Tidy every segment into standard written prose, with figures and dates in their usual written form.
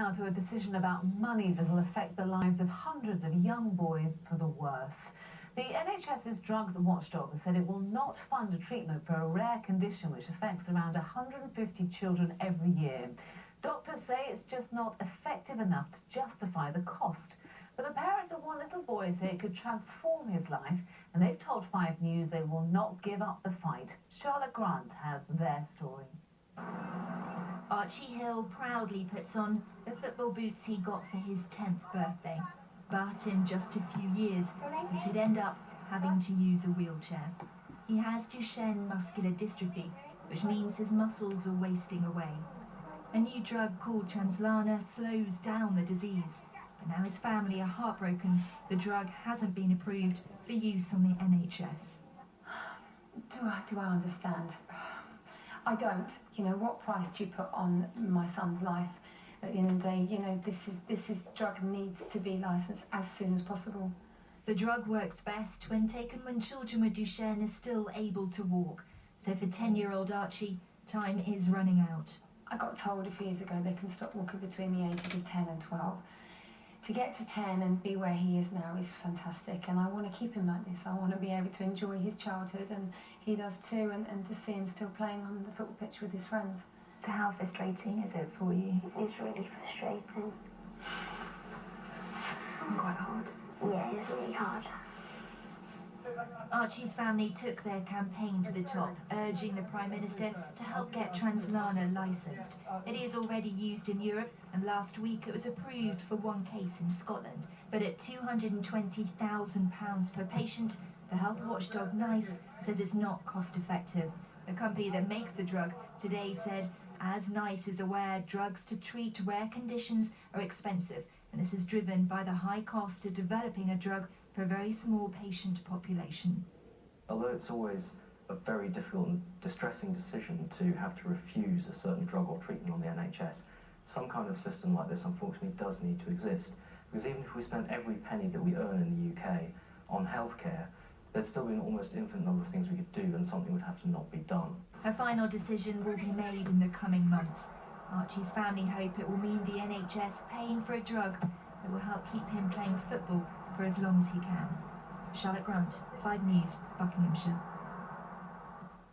Now to a decision about money that will affect the lives of hundreds of young boys for the worse. The NHS's drugs watchdog has said it will not fund a treatment for a rare condition which affects around 150 children every year. Doctors say it's just not effective enough to justify the cost. But the parents of one little boy say it could transform his life, and they've told 5 News they will not give up the fight. Charlotte Grant has their story. Archie Hill proudly puts on the football boots he got for his 10th birthday. But in just a few years, he could end up having to use a wheelchair. He has Duchenne muscular dystrophy, which means his muscles are wasting away. A new drug called Translarna slows down the disease. But now his family are heartbroken the drug hasn't been approved for use on the NHS. Do I understand? I don't. You know, what price do you put on my son's life? At the end of the day, you know, this drug needs to be licensed as soon as possible. The drug works best when taken when children with Duchenne are still able to walk. So for 10-year-old Archie, time is running out. I got told a few years ago they can stop walking between the ages of 10 and 12. To get to 10 and be where he is now is fantastic, and I want to keep him like this. I want to be able to enjoy his childhood, and he does too, and to see him still playing on the football pitch with his friends. So how frustrating is it for you? It's really frustrating. Quite hard. Yeah, it's really hard. Archie's family took their campaign to the top, urging the Prime Minister to help get Translarna licensed. It is already used in Europe, and last week it was approved for one case in Scotland. But at £220,000 per patient, the health watchdog NICE says it's not cost-effective. The company that makes the drug today said, as NICE is aware, drugs to treat rare conditions are expensive, and this is driven by the high cost of developing a drug for a very small patient population. Although it's always a very difficult and distressing decision to have to refuse a certain drug or treatment on the NHS, some kind of system like this unfortunately does need to exist. Because even if we spent every penny that we earn in the UK on healthcare, there'd still be an almost infinite number of things we could do, and something would have to not be done. A final decision will be made in the coming months. Archie's family hope it will mean the NHS paying for a drug that will help keep him playing football for as long as he can. Charlotte Grant, 5 News, Buckinghamshire.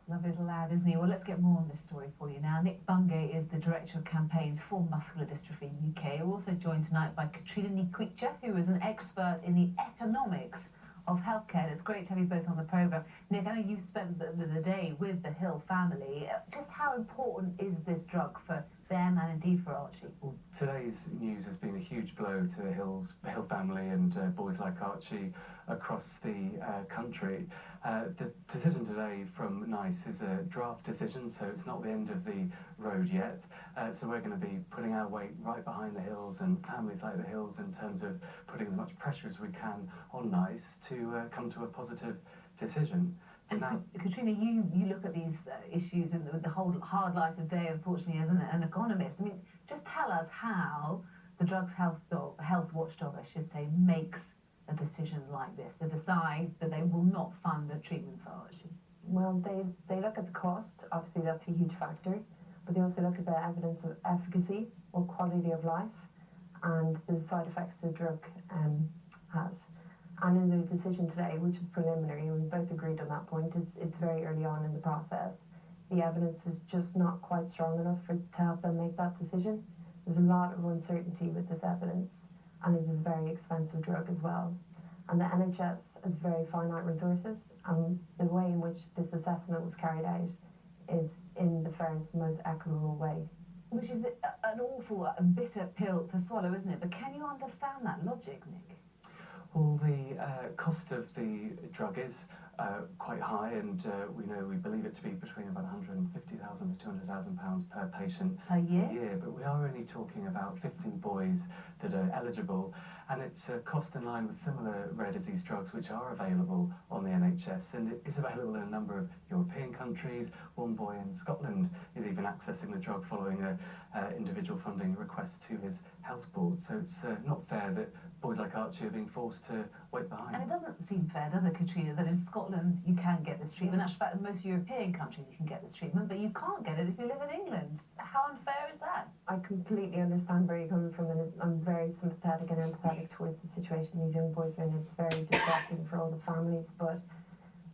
Lovely little lad, isn't he? Well, let's get more on this story for you now. Nick Bungay is the Director of Campaigns for Muscular Dystrophy UK. We're also joined tonight by Katrina Nikwicha, who is an expert in the economics of healthcare. It's great to have you both on the programme. Nick, I know you've spent the day with the Hill family. Just how important is this drug for them and indeed for Archie? Well, today's news has been a huge blow to the Hill family and boys like Archie across the country. The decision today from NICE is a draft decision, so it's not the end of the road yet. So we're going to be putting our weight right behind the Hills and families like the Hills in terms of putting as much pressure as we can on NICE to come to a positive decision. And now, Katrina, you look at these issues in the whole hard light of day, unfortunately, as an economist. I mean, just tell us how the drugs health watchdog, I should say, makes a decision like this. They decide that they will not fund the treatment for Archie. Well, they look at the cost. Obviously, that's a huge factor. But they also look at the evidence of efficacy or quality of life and the side effects the drug has. And in the decision today, which is preliminary, we both agreed on that point, it's very early on in the process. The evidence is just not quite strong enough to help them make that decision. There's a lot of uncertainty with this evidence, and it's a very expensive drug as well. And the NHS has very finite resources, and the way in which this assessment was carried out is in the fairest, most equitable way. Which is an awful, bitter pill to swallow, isn't it? But can you understand that logic, Nick? Well, the cost of the drug is quite high, and we believe it to be between about £150,000 to £200,000 per patient per year. But we are only talking about 15 boys that are eligible, and it's a cost in line with similar rare disease drugs which are available on the NHS, and it is available in a number of European countries. One boy in Scotland is even accessing the drug following an individual funding request to his health board. So it's not fair that boys like Archie are being forced to wait behind. And it doesn't seem fair, does it, Katrina, that in Scotland you can get this treatment. In actual fact, in most European countries you can get this treatment, but you can't get it if you live in England. How unfair is that? I completely understand where you're coming from, and I'm very sympathetic and empathetic towards the situation these young boys are in. It's very distressing for all the families, but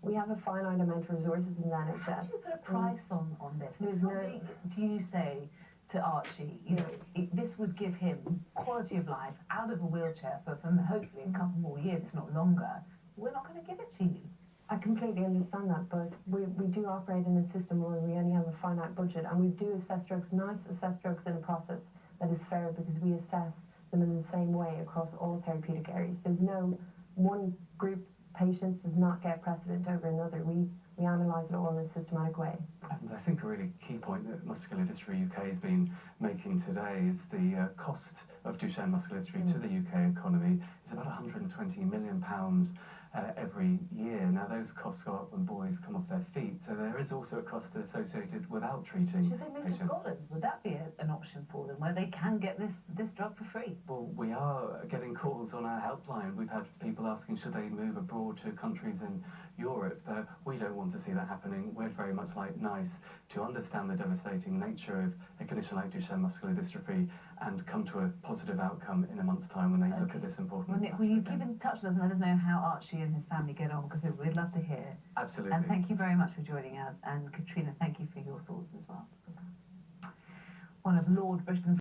we have a finite amount of resources in the NHS. How do you put a price on this? There's How no- do you say to Archie, you know, this would give him quality of life out of a wheelchair for hopefully a couple more years, if not longer? We're not going to give it to you. I completely understand that, but we do operate in a system where we only have a finite budget, and we do assess drugs. NICE assess drugs in a process that is fair because we assess them in the same way across all therapeutic areas. There's no one group patients does not get precedent over another. We analyse it all in a systematic way. And I think a really key point that Muscular Dystrophy UK has been making today is the cost of Duchenne muscular dystrophy to the UK economy is about £120 million every year. Now those costs go up when boys come off their feet, so there is also a cost associated without treating Should they move patients. to Scotland? Would that be an option for them, where they can get this drug for free? Well, we are getting calls on our helpline. We've had people asking should they move abroad to countries in Europe. We don't want to see that happening. We're very much like NICE to understand the devastating nature of a condition like Duchenne muscular dystrophy and come to a positive outcome in a month's time when they look at this important Well, Nick, will you keep in touch with us and let us know how Archie and his family get on, because we'd love to hear. Absolutely. And thank you very much for joining us. And Katrina, thank you for your thoughts as well. One of Lord Britain's